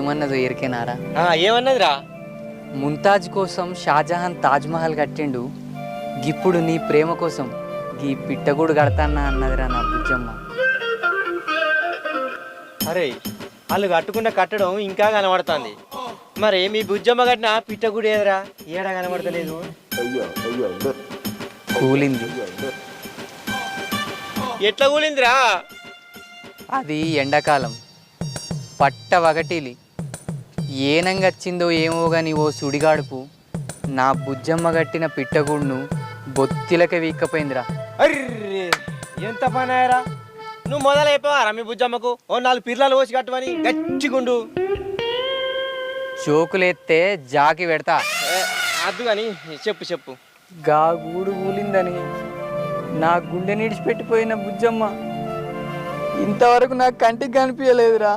ఏమన్నదో ఎరికేనారా? ఏమన్నదిరా? ముంతాజ్ కోసం షాజహాన్ తాజ్మహల్ కట్టిండు, గిప్పుడు నీ ప్రేమ కోసం గీ పిట్టగూడు కడతానా అన్నదిరా నా బుజ్జమ్మ. అరే వాళ్ళు కట్టుకున్న కట్టడం ఇంకా కనబడుతుంది. మరి మీ బుజ్జమ్మ కట్టిన పిట్టగుడి ఏదరా? ఏడా కనబడతలేదు. కూలింది. ఎట్లా కూలిందిరా? అది ఎండాకాలం పట్ట వగటిలి ఏనంగచ్చిందో ఏమో గాని ఓ సుడిగాడుపు నా బుజ్జమ్మ కట్టిన పిట్టగూడును బొత్తిలక వీక్కపోయిందిరా. అర్రే ఎంత పని అయ్యారా? నువ్వు మొదలైపోవారా మీ బుజ్జమ్మకు ఓ 4 పిర్లాలు పోసి కట్టమని గచ్చిగుండు. జోకులేస్తే జాకి పెడతా. అద్దు కానీ చెప్పు. గా గూడు కూలిందని నా గుండె నిడిచిపెట్టిపోయిన బుజ్జమ్మ ఇంతవరకు నాకు కంటికి కనిపించలేదురా.